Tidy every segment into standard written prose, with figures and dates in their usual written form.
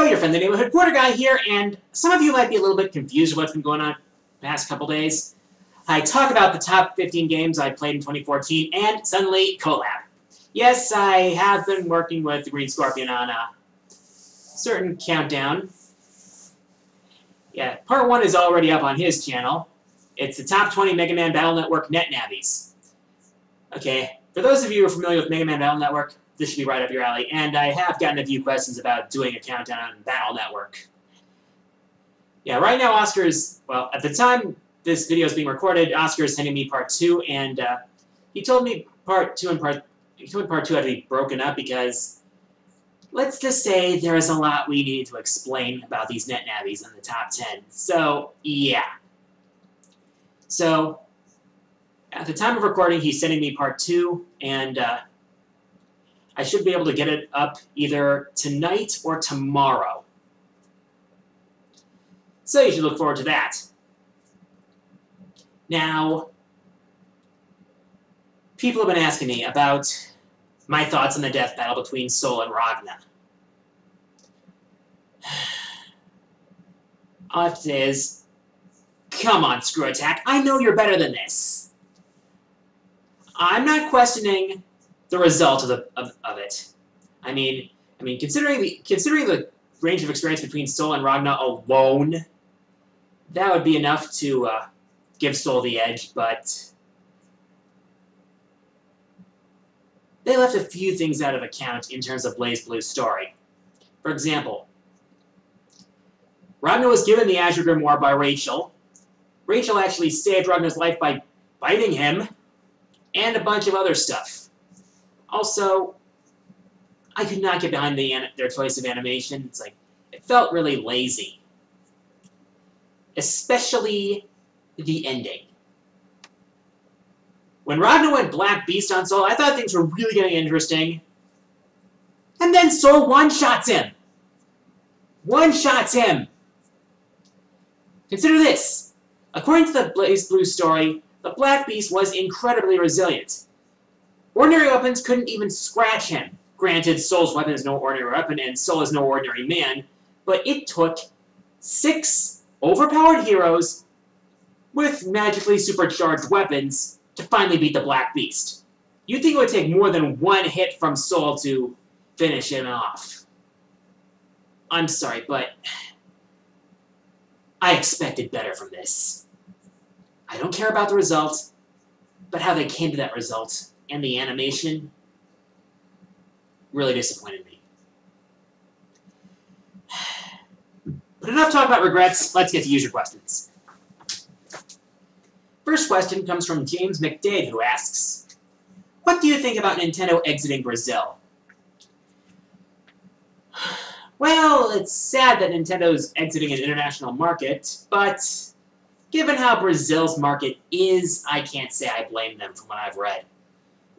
Hello, your friendly neighborhood quarter guy here, and some of you might be a little bit confused with what's been going on the past couple days. I talk about the top 15 games I played in 2014, and suddenly, collab. Yes, I have been working with the Green Scorpion on a certain countdown. Yeah, part 1 is already up on his channel. It's the top 20 Mega Man Battle Network net navies. Okay, for those of you who are familiar with Mega Man Battle Network, this should be right up your alley, and I have gotten a few questions about doing a countdown on Battle Network. Yeah, right now Oscar's, well, at the time this video is being recorded, Oscar is sending me part 2, and he told me part 2 had to be broken up because, let's just say there is a lot we need to explain about these net navies in the top 10. So, yeah. So, at the time of recording, he's sending me part 2, and I should be able to get it up either tonight or tomorrow. So you should look forward to that. Now, people have been asking me about my thoughts on the death battle between Sol and Ragna. All I have to say is, come on, Screw Attack, I know you're better than this. I'm not questioning the result of it. I mean, considering the range of experience between Sol and Ragna alone, that would be enough to give Sol the edge. But they left a few things out of account in terms of Blaze Blue's story. For example, Ragna was given the Azure Grimoire by Rachel. Rachel actually saved Ragna's life by biting him, and a bunch of other stuff. Also, I could not get behind their choice of animation. It's like, it felt really lazy. Especially the ending. When Ragna went Black Beast on Sol, I thought things were really getting interesting. And then Sol one-shots him! One-shots him! Consider this. According to the Blaze Blue story, the Black Beast was incredibly resilient. Ordinary weapons couldn't even scratch him. Granted, Sol's weapon is no ordinary weapon, and Sol is no ordinary man, but it took 6 overpowered heroes with magically supercharged weapons to finally beat the Black Beast. You'd think it would take more than one hit from Sol to finish him off. I'm sorry, but I expected better from this. I don't care about the result, but how they came to that result and the animation really disappointed me. But enough talk about regrets, let's get to user questions. First question comes from James McDade, who asks, what do you think about Nintendo exiting Brazil? Well, it's sad that Nintendo's exiting an international market, but given how Brazil's market is, I can't say I blame them from what I've read.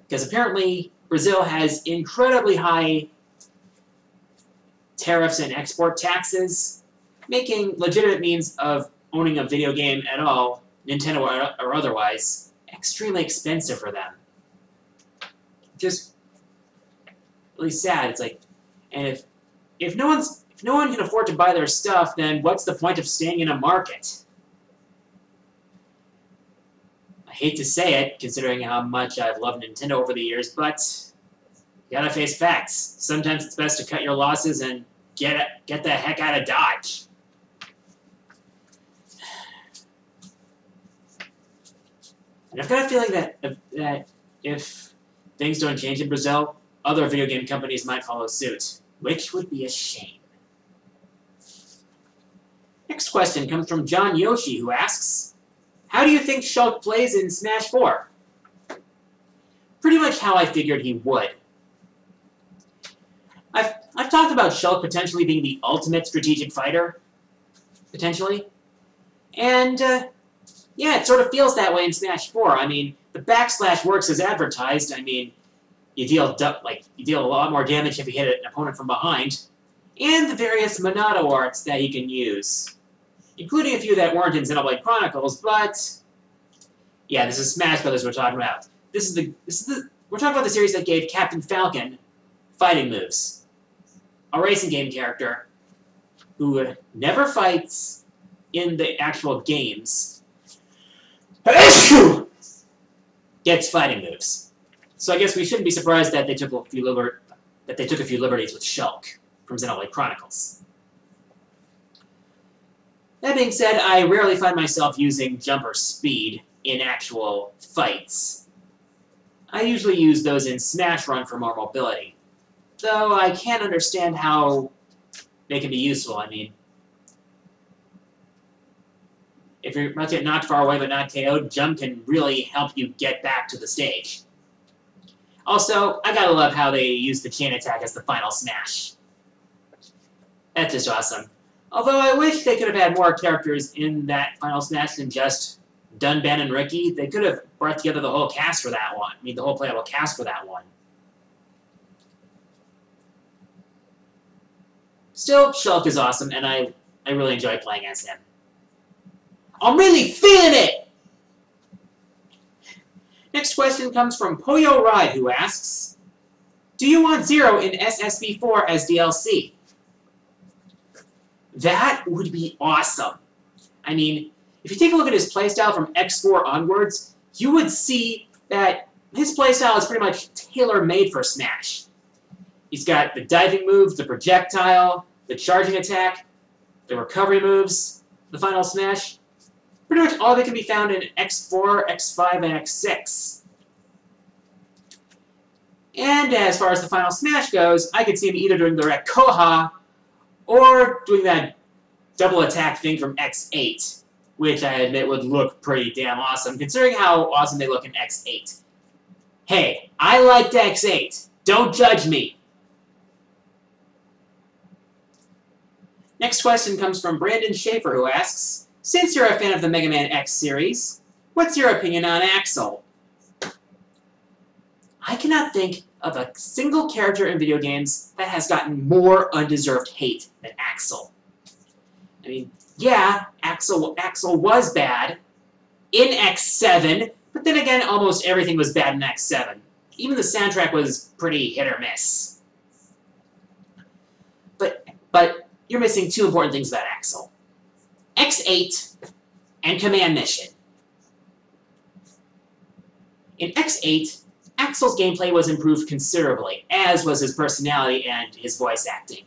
Because apparently, Brazil has incredibly high tariffs and export taxes, making legitimate means of owning a video game at all, Nintendo or otherwise, extremely expensive for them. Just really sad. It's like, and if no one can afford to buy their stuff, then what's the point of staying in a market? I hate to say it, considering how much I've loved Nintendo over the years, but you gotta face facts. Sometimes it's best to cut your losses and get the heck out of Dodge. And I've got a feeling that if things don't change in Brazil, other video game companies might follow suit, which would be a shame. Next question comes from John Yoshi, who asks, how do you think Shulk plays in Smash 4? Pretty much how I figured he would. I've talked about Shulk potentially being the ultimate strategic fighter, potentially. And, yeah, it sort of feels that way in Smash 4. I mean, the backslash works as advertised. I mean, you deal a lot more damage if you hit an opponent from behind. And the various Monado arts that you can use, including a few that weren't in Xenoblade Chronicles, but yeah, this is Smash Brothers we're talking about. We're talking about the series that gave Captain Falcon fighting moves. A racing game character who never fights in the actual games gets fighting moves. So I guess we shouldn't be surprised that they took a few liberties with Shulk from Xenoblade Chronicles. That being said, I rarely find myself using jump or speed in actual fights. I usually use those in Smash Run for more mobility, though I can understand how they can be useful. I mean, if you're about to get knocked far away but not KO'd, jump can really help you get back to the stage. Also, I gotta love how they use the chain attack as the final smash. That's just awesome. Although I wish they could have had more characters in that final smash than just Dunban and Ricky. They could have brought together the whole cast for that one. I mean, the whole playable cast for that one. Still, Shulk is awesome, and I really enjoy playing as him. I'm really feeling it! Next question comes from Poyo Ride, who asks, do you want Zero in SSV4 as DLC? That would be awesome. I mean, if you take a look at his playstyle from X4 onwards, you would see that his playstyle is pretty much tailor-made for Smash. He's got the diving moves, the projectile, the charging attack, the recovery moves, the final smash. Pretty much all that can be found in X4, X5, and X6. And as far as the final smash goes, I could see him either doing the Rekoha or doing that double attack thing from X8, which I admit would look pretty damn awesome, considering how awesome they look in X8. Hey, I liked X8. Don't judge me. Next question comes from Brandon Schaefer, who asks, since you're a fan of the Mega Man X series, what's your opinion on Axel? I cannot think of a single character in video games that has gotten more undeserved hate than Axel. I mean, yeah, Axel was bad in X7, but then again, almost everything was bad in X7. Even the soundtrack was pretty hit or miss. But you're missing two important things about Axel. X8 and Command Mission. In X8, Axel's gameplay was improved considerably, as was his personality and his voice acting.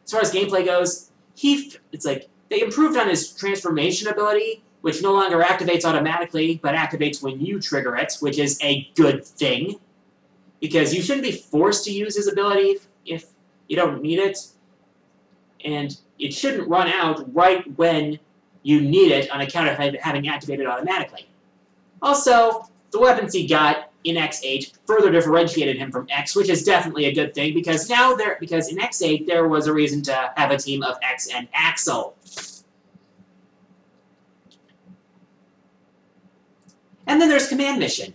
As far as gameplay goes, it's like they improved on his transformation ability, which no longer activates automatically, but activates when you trigger it, which is a good thing, because you shouldn't be forced to use his ability if you don't need it, and it shouldn't run out right when you need it on account of having activated automatically. Also, the weapons he got in X8 further differentiated him from X, which is definitely a good thing, because in X8 there was a reason to have a team of X and Axel. And then there's Command Mission.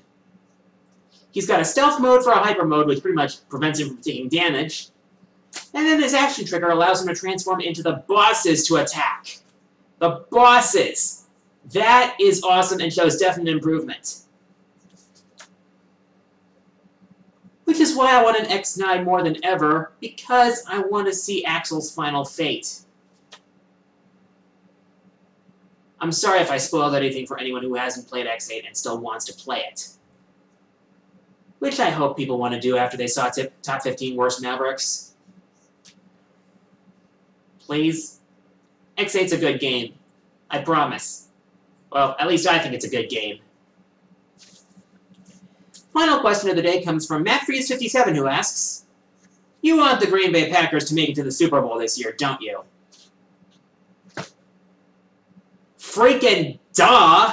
He's got a stealth mode for a hyper mode, which pretty much prevents him from taking damage. And then his action trigger allows him to transform into the bosses to attack. The bosses! That is awesome and shows definite improvement. Which is why I want an X9 more than ever, because I want to see Axel's final fate. I'm sorry if I spoiled anything for anyone who hasn't played X8 and still wants to play it. Which I hope people want to do after they saw Top 15 Worst Mavericks. Please. X8's a good game. I promise. Well, at least I think it's a good game. Final question of the day comes from MattFreeze57, who asks, you want the Green Bay Packers to make it to the Super Bowl this year, don't you? Freaking duh!